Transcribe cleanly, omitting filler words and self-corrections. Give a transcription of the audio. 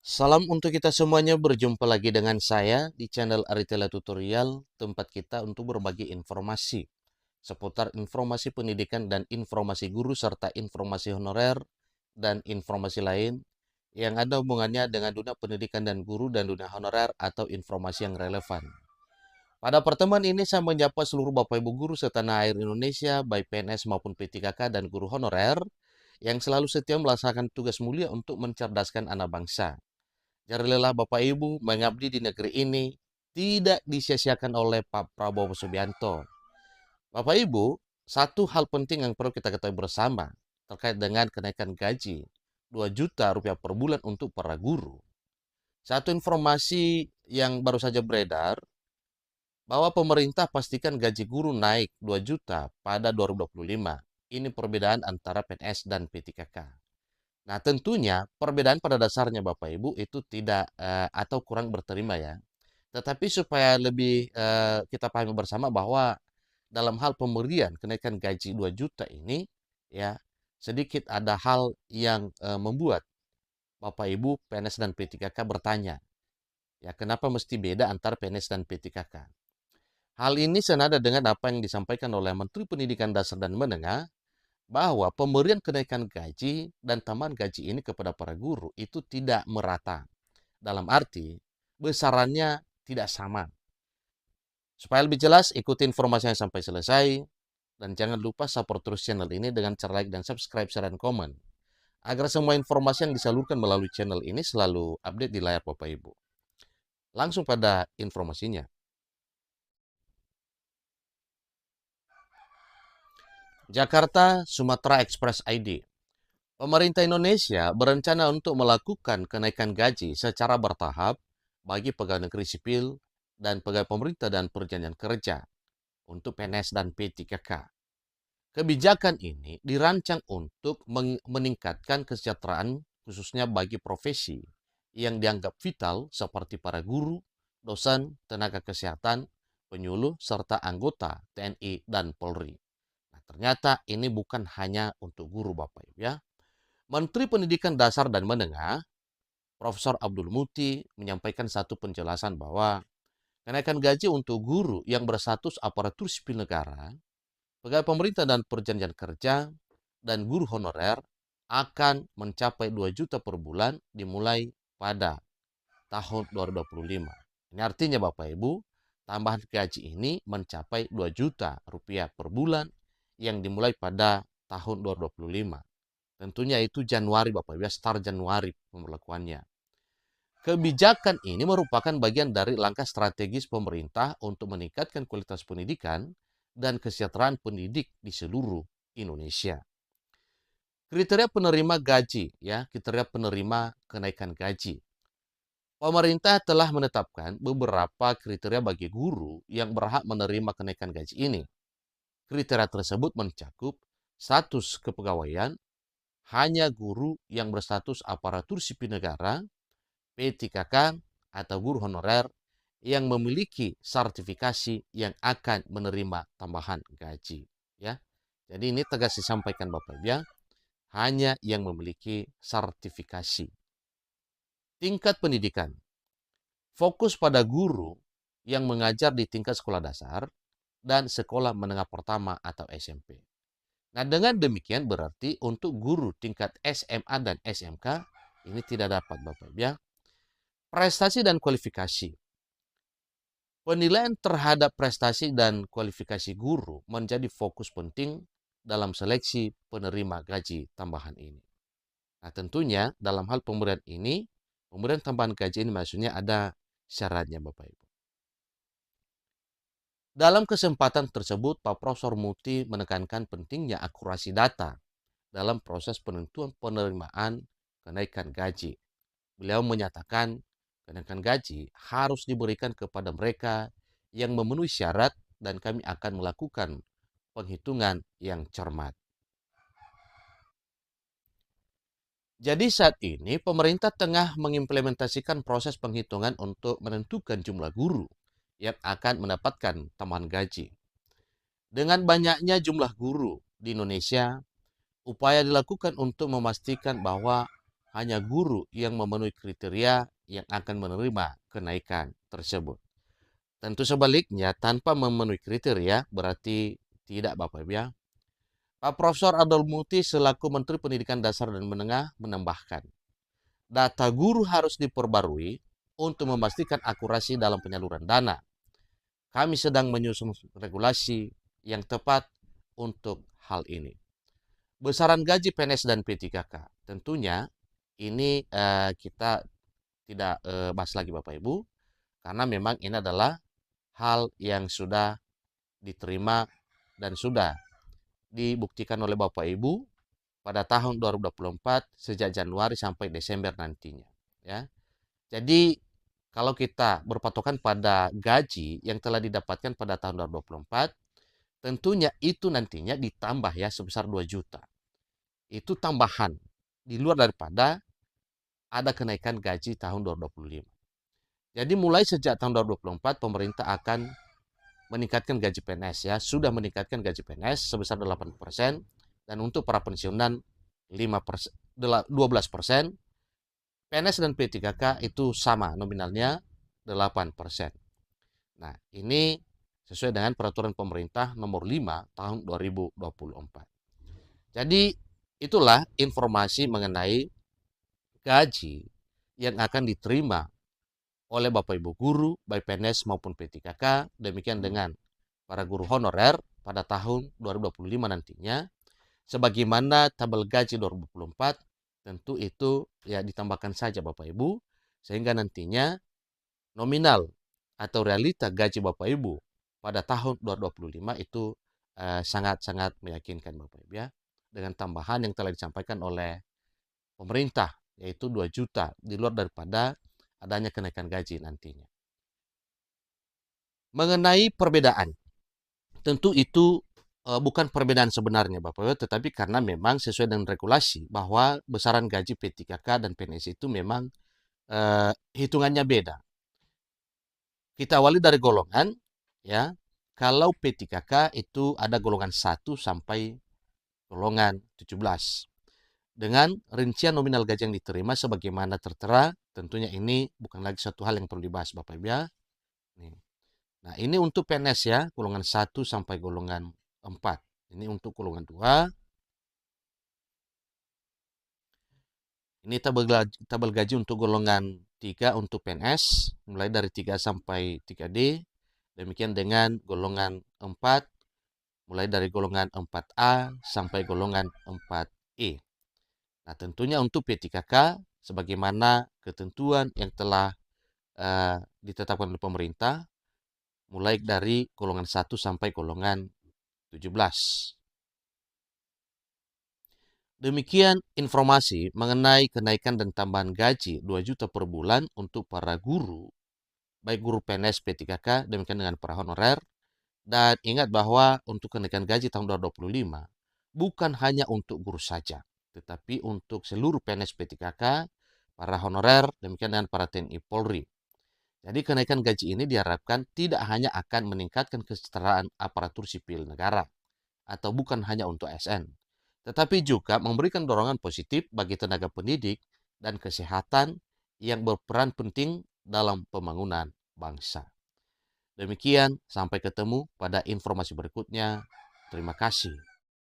Salam untuk kita semuanya, berjumpa lagi dengan saya di channel Aritela Tutorial, tempat kita untuk berbagi informasi seputar informasi pendidikan dan informasi guru serta informasi honorer dan informasi lain yang ada hubungannya dengan dunia pendidikan dan guru dan dunia honorer atau informasi yang relevan. Pada pertemuan ini saya menyapa seluruh Bapak Ibu guru setanah air Indonesia, baik PNS maupun P3K dan guru honorer yang selalu setia melaksanakan tugas mulia untuk mencerdaskan anak bangsa. Jangan lelah Bapak Ibu mengabdi di negeri ini tidak disia-siakan oleh Pak Prabowo Subianto. Bapak Ibu, satu hal penting yang perlu kita ketahui bersama terkait dengan kenaikan gaji 2 juta rupiah per bulan untuk para guru. Satu informasi yang baru saja beredar bahwa pemerintah pastikan gaji guru naik 2 juta pada 2025. Ini perbedaan antara PNS dan P3K. Nah, tentunya perbedaan pada dasarnya Bapak Ibu itu tidak atau kurang berterima ya. Tetapi supaya lebih kita pahami bersama bahwa dalam hal pemberian kenaikan gaji 2 juta ini ya, sedikit ada hal yang membuat Bapak Ibu PNS dan P3K bertanya, ya kenapa mesti beda antara PNS dan P3K? Hal ini senada dengan apa yang disampaikan oleh Menteri Pendidikan Dasar dan Menengah bahwa pemberian kenaikan gaji dan tambahan gaji ini kepada para guru itu tidak merata. Dalam arti, besarannya tidak sama. Supaya lebih jelas, ikuti informasinya sampai selesai. Dan jangan lupa support terus channel ini dengan cara like dan subscribe, share, dan komen. Agar semua informasi yang disalurkan melalui channel ini selalu update di layar Bapak Ibu. Langsung pada informasinya. Jakarta Sumatera Express ID. Pemerintah Indonesia berencana untuk melakukan kenaikan gaji secara bertahap bagi pegawai negeri sipil dan pegawai pemerintah dan perjanjian kerja untuk PNS dan P3K. Kebijakan ini dirancang untuk meningkatkan kesejahteraan khususnya bagi profesi yang dianggap vital seperti para guru, dosen, tenaga kesehatan, penyuluh, serta anggota TNI dan Polri. Nah, ternyata ini bukan hanya untuk guru Bapak Ibu ya. Menteri Pendidikan Dasar dan Menengah, Profesor Abdul Muti, menyampaikan satu penjelasan bahwa kenaikan gaji untuk guru yang berstatus aparatur sipil negara, pegawai pemerintah dan perjanjian kerja, dan guru honorer akan mencapai 2 juta per bulan dimulai pada tahun 2025. Ini artinya Bapak Ibu, tambahan gaji ini mencapai 2 juta rupiah per bulan yang dimulai pada tahun 2025. Tentunya itu Januari Bapak Ibu, start Januari pemberlakuannya. Kebijakan ini merupakan bagian dari langkah strategis pemerintah untuk meningkatkan kualitas pendidikan dan kesejahteraan pendidik di seluruh Indonesia. Kriteria penerima gaji, ya, kriteria penerima kenaikan gaji. Pemerintah telah menetapkan beberapa kriteria bagi guru yang berhak menerima kenaikan gaji ini. Kriteria tersebut mencakup status kepegawaian, hanya guru yang berstatus aparatur sipil negara, P3K, atau guru honorer yang memiliki sertifikasi yang akan menerima tambahan gaji. Ya, jadi ini tegas disampaikan Bapak Ibu ya, hanya yang memiliki sertifikasi. Tingkat pendidikan, fokus pada guru yang mengajar di tingkat sekolah dasar dan sekolah menengah pertama atau SMP. Nah, dengan demikian berarti untuk guru tingkat SMA dan SMK ini tidak dapat Bapak Ibu ya. Prestasi dan kualifikasi. Penilaian terhadap prestasi dan kualifikasi guru menjadi fokus penting dalam seleksi penerima gaji tambahan ini. Nah, tentunya dalam hal pemberian ini, pemberian tambahan gaji ini maksudnya ada syaratnya Bapak Ibu. Dalam kesempatan tersebut, Pak Profesor Muti menekankan pentingnya akurasi data dalam proses penentuan penerimaan kenaikan gaji. Beliau menyatakan kenaikan gaji harus diberikan kepada mereka yang memenuhi syarat dan kami akan melakukan penghitungan yang cermat. Jadi saat ini pemerintah tengah mengimplementasikan proses penghitungan untuk menentukan jumlah guru yang akan mendapatkan tambahan gaji. Dengan banyaknya jumlah guru di Indonesia, upaya dilakukan untuk memastikan bahwa hanya guru yang memenuhi kriteria yang akan menerima kenaikan tersebut. Tentu sebaliknya, tanpa memenuhi kriteria berarti tidak, Bapak Ibu ya. Pak Profesor Abdul Muti selaku Menteri Pendidikan Dasar dan Menengah menambahkan, data guru harus diperbarui untuk memastikan akurasi dalam penyaluran dana. Kami sedang menyusun regulasi yang tepat untuk hal ini. Besaran gaji PNS dan P3K, tentunya ini kita tidak bahas lagi Bapak Ibu, karena memang ini adalah hal yang sudah diterima dan sudah dibuktikan oleh Bapak Ibu pada tahun 2024 sejak Januari sampai Desember nantinya. Ya, jadi kalau kita berpatokan pada gaji yang telah didapatkan pada tahun 2024, tentunya itu nantinya ditambah ya sebesar 2 juta. Itu tambahan di luar daripada ada kenaikan gaji tahun 2025. Jadi mulai sejak tahun 2024 pemerintah akan meningkatkan gaji PNS ya, sudah meningkatkan gaji PNS sebesar 8% dan untuk para pensiunan 5%, 12%. PNS dan P3K itu sama nominalnya 8%. Nah, ini sesuai dengan peraturan pemerintah nomor 5 tahun 2024. Jadi, itulah informasi mengenai gaji yang akan diterima oleh Bapak Ibu guru, baik PNS maupun P3K, demikian dengan para guru honorer pada tahun 2025 nantinya, sebagaimana tabel gaji 2024, tentu itu ya ditambahkan saja Bapak Ibu, sehingga nantinya nominal atau realita gaji Bapak Ibu pada tahun 2025 itu sangat-sangat meyakinkan Bapak Ibu ya, dengan tambahan yang telah disampaikan oleh pemerintah, yaitu 2 juta di luar daripada adanya kenaikan gaji nantinya. Mengenai perbedaan, tentu itu bukan perbedaan sebenarnya Bapak Ibu, tetapi karena memang sesuai dengan regulasi bahwa besaran gaji P3K dan PNS itu memang hitungannya beda. Kita awali dari golongan ya. Kalau P3K itu ada golongan 1 sampai golongan 17. Dengan rincian nominal gaji yang diterima sebagaimana tertera, tentunya ini bukan lagi satu hal yang perlu dibahas Bapak Ibu ya. Nah, ini untuk PNS ya, golongan 1 sampai golongan 4. Ini untuk golongan 2. Ini tabel gaji untuk golongan 3 untuk PNS, mulai dari 3 sampai 3D. Demikian dengan golongan 4, mulai dari golongan 4A sampai golongan 4E. Nah, tentunya untuk P3K, sebagaimana ketentuan yang telah ditetapkan oleh pemerintah, mulai dari golongan 1 sampai golongan 17. Demikian informasi mengenai kenaikan dan tambahan gaji 2 juta per bulan untuk para guru, baik guru PNS P3K, demikian dengan para honorer. Dan ingat bahwa untuk kenaikan gaji tahun 2025 bukan hanya untuk guru saja, tetapi untuk seluruh PNS P3K, para honorer, demikian dengan para TNI Polri. Jadi kenaikan gaji ini diharapkan tidak hanya akan meningkatkan kesejahteraan aparatur sipil negara, atau bukan hanya untuk ASN, tetapi juga memberikan dorongan positif bagi tenaga pendidik dan kesehatan yang berperan penting dalam pembangunan bangsa. Demikian, sampai ketemu pada informasi berikutnya. Terima kasih.